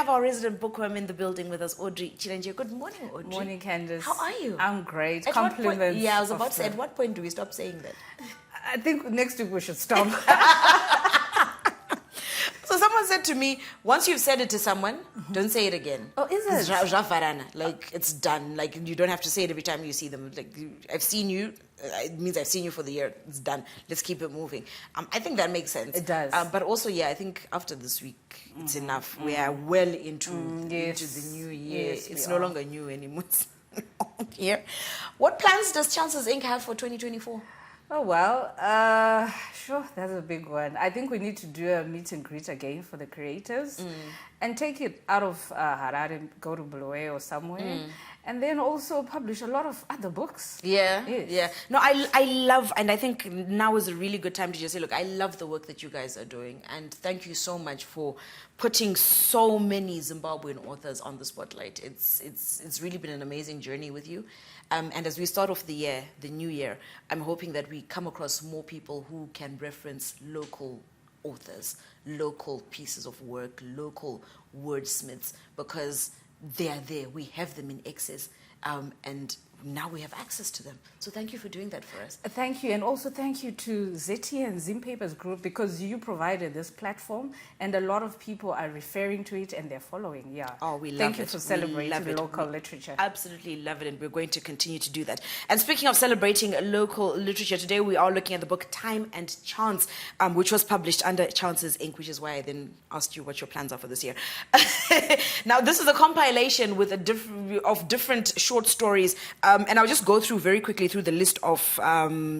have our resident bookworm in the building with us, Audrey Chirenje. Good morning, Audrey. Morning, Candace. How are you? I'm great. At Compliments. What point, yeah, I was about to say, at what point do we stop saying that? I think next week we should stop. So someone said to me, once you've said it to someone, don't say it again. Oh, is it? It's Ravarana. Like, it's done. Like, you don't have to say it every time you see them. Like, I've seen you. It means I've seen you for the year. It's done. Let's keep it moving. I think that makes sense. It does. But also, yeah, I think after this week, it's enough. We are well into the new year. Yes, it's no longer new anymore. It's here. What plans does Chances Inc. have for 2024? Oh, well, sure, that's a big one. I think we need to do a meet and greet again for the creators and take it out of Harare, go to Bulawayo or somewhere, and then also publish a lot of other books. Yeah, Yes. yeah. No, I love, and I think now is a really good time to just say, look, I love the work that you guys are doing, and thank you so much for putting so many Zimbabwean authors on the spotlight. It's really been an amazing journey with you. And as we start off the year, the new year, I'm hoping that we come across more people who can reference local authors, local pieces of work, local wordsmiths, because they are there. We have them in excess, and now we have access to them. So thank you for doing that for us. Thank you, and also thank you to Zeti and Zimpapers Group, because you provided this platform, and a lot of people are referring to it and they're following. Yeah. Oh, we love Thank it. you for celebrating local literature. Absolutely love it, and we're going to continue to do that. And speaking of celebrating local literature, today we are looking at the book Time and Chance, which was published under Chances Inc., which is why I then asked you what your plans are for this year. Now, this is a compilation with of different short stories. And I'll just go through very quickly through the list of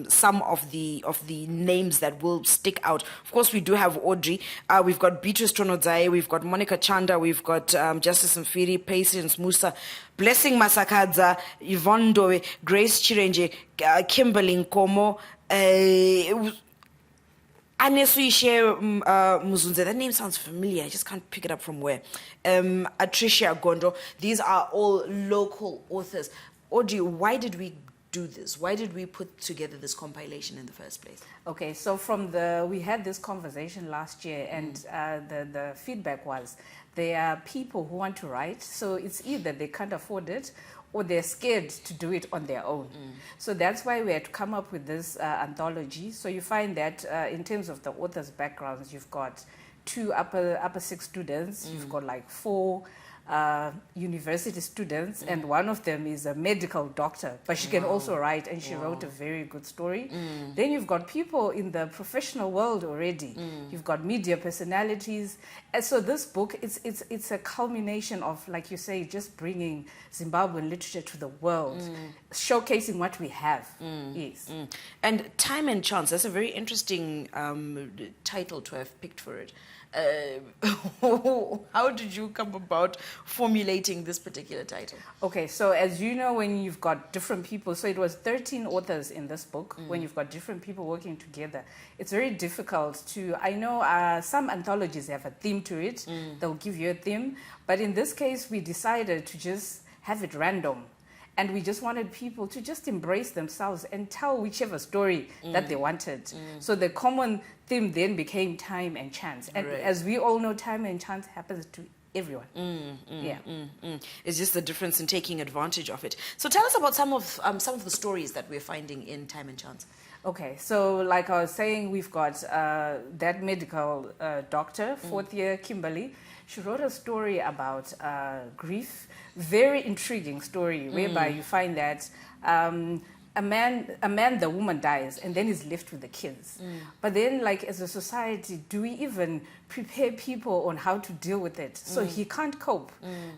some of the names that will stick out. Of course, we do have Audrey. We've got Beatrice Tronodzae. We've got Monica Chanda. We've got Justice Mfiri, Patience Musa, Blessing Masakadza, Yvonne Doe, Grace Chirenje, Kimberly Nkomo, Anesuyishe Muzunze. That name sounds familiar. I just can't pick it up from where. Atricia Gondo. These are all local authors. Audrey, why did we do this? Why did we put together this compilation in the first place? Okay, so we had this conversation last year, and the feedback was there are people who want to write, so it's either they can't afford it or they're scared to do it on their own. So that's why we had to come up with this anthology. So you find that in terms of the authors' backgrounds, you've got 2 upper 6 students, you've got like 4 university students, and one of them is a medical doctor, but she can also write, and she wrote a very good story. Then you've got people in the professional world already. You've got media personalities, and so this book, it's a culmination of, like you say, just bringing Zimbabwean literature to the world, showcasing what we have. Yes. And Time and Chance, that's a very interesting title to have picked for it. How did you come about formulating this particular title? Okay, so as you know, when you've got different people, so it was 13 authors in this book, when you've got different people working together, it's very difficult to, I know some anthologies have a theme to it, they'll give you a theme, but in this case we decided to just have it random. And we just wanted people to just embrace themselves and tell whichever story that they wanted. So the common theme then became time and chance. And as we all know, time and chance happens to everyone. It's just the difference in taking advantage of it. So tell us about some of the stories that we're finding in Time and Chance. Okay, so like I was saying, we've got that medical doctor, 4th year Kimberly. She wrote a story about grief, very intriguing story, whereby you find that the woman dies, and then is left with the kids. But then, like, as a society, do we even prepare people on how to deal with it? So he can't cope,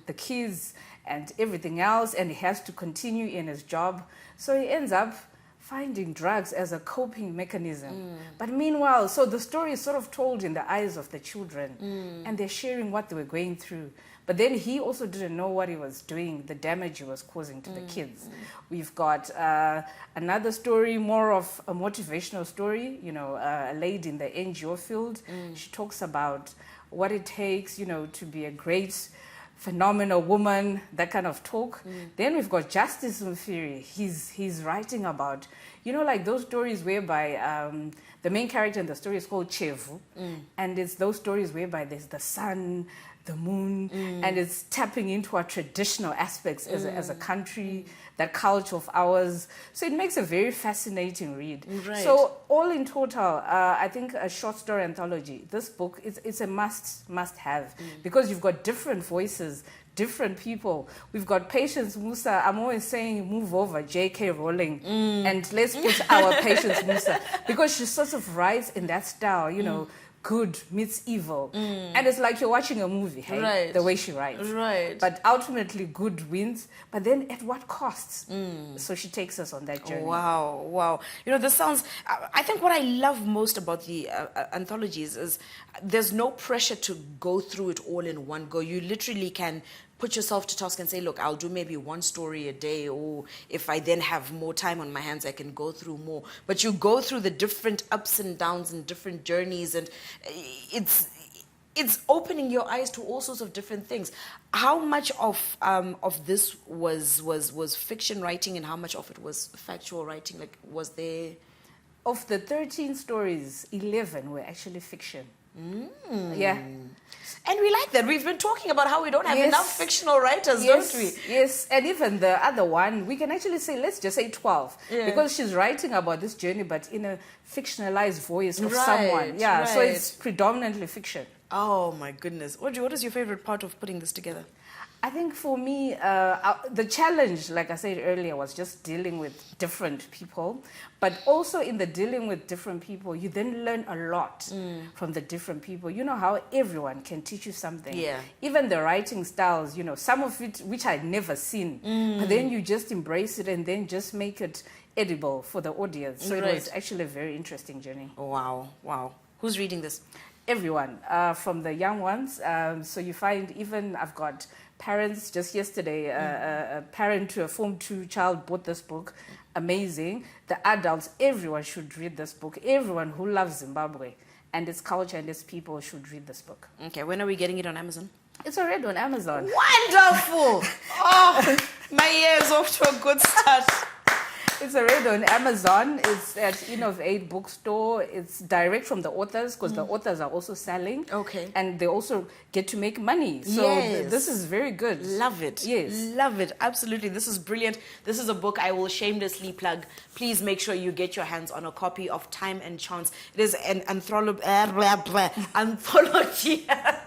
the kids and everything else, and he has to continue in his job. So he ends up finding drugs as a coping mechanism. But meanwhile, so the story is sort of told in the eyes of the children, and they're sharing what they were going through. But then he also didn't know what he was doing, the damage he was causing to the kids. We've got another story, more of a motivational story, you know, a lady in the NGO field. She talks about what it takes, you know, to be a great phenomenal woman, that kind of talk. Then we've got Justice Mfiri. He's writing about, you know, like those stories whereby the main character in the story is called Chevu. And it's those stories whereby there's the sun, the moon, and it's tapping into our traditional aspects as a country, that culture of ours. So it makes a very fascinating read. Right. So all in total, I think a short story anthology, this book, it's a must have, because you've got different voices, different people. We've got Patience Musa. I'm always saying, move over, J.K. Rowling, and let's put our Patience Musa, because she sort of writes in that style, you know, good meets evil. And it's like you're watching a movie, hey? Right. The way she writes. Right. But ultimately, good wins. But then at what costs? So she takes us on that journey. Wow, wow. You know, this sounds... I think what I love most about the anthologies is there's no pressure to go through it all in one go. You literally can put yourself to task and say, look, I'll do maybe one story a day, or if I then have more time on my hands, I can go through more. But you go through the different ups and downs and different journeys, and it's opening your eyes to all sorts of different things. How much of this was fiction writing, and how much of it was factual writing? Like, was there... Of the 13 stories, 11 were actually fiction. Yeah. And we like that. We've been talking about how we don't have enough fictional writers, don't we? Yes, and even the other one, we can actually say, let's just say 12. Yeah. Because she's writing about this journey, but in a fictionalized voice of someone. Yeah, so it's predominantly fiction. Oh, my goodness. Audrey, what is your favorite part of putting this together? I think for me, the challenge, like I said earlier, was just dealing with different people. But also in the dealing with different people, you then learn a lot from the different people. You know how everyone can teach you something. Yeah. Even the writing styles, you know, some of it which I'd never seen. But then you just embrace it and then just make it edible for the audience. So it was actually a very interesting journey. Wow, wow. Who's reading this? Everyone, from the young ones. So you find even I've got parents. Just yesterday, a parent to a Form 2 child bought this book. Amazing. The adults, everyone should read this book. Everyone who loves Zimbabwe and its culture and its people should read this book. Okay, when are we getting it on Amazon? It's already on Amazon. Wonderful! Oh, my year is off to a good start. It's already on Amazon. It's at Innovate Bookstore. It's direct from the authors, because the authors are also selling. Okay. And they also get to make money. So this is very good. Love it. Yes. Love it. Absolutely. This is brilliant. This is a book I will shamelessly plug. Please make sure you get your hands on a copy of Time and Chance. It is an anthology. Anthology. I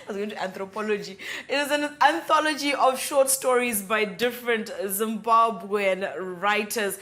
was going to anthropology. It is an anthology of short stories by different Zimbabwean writers.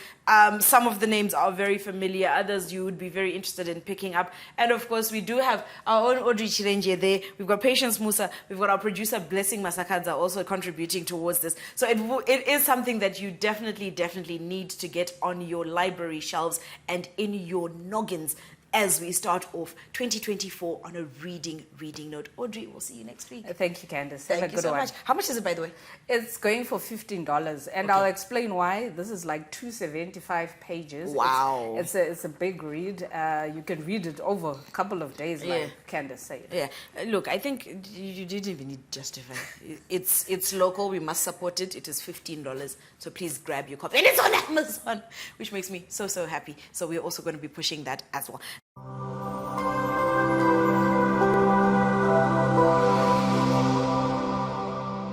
Some of the names are very familiar. Others you would be very interested in picking up. And of course, we do have our own Audrey Chirenje there. We've got Patience Musa. We've got our producer Blessing Masakadza also contributing towards this. So it is something that you definitely need to get on your library shelves and in your noggins as we start off 2024 on a reading note. Audrey, we'll see you next week. Thank you, Candace. Thank you so much. How much is it, by the way? It's going for $15, and I'll explain why. This is like 275 pages. Wow. It's a big read. You can read it over a couple of days, like Candace said. Yeah. Look, I think you didn't even need to justify. It's local. We must support it. It is $15. So please grab your copy. And it's on Amazon, which makes me so happy. So we're also going to be pushing that as well.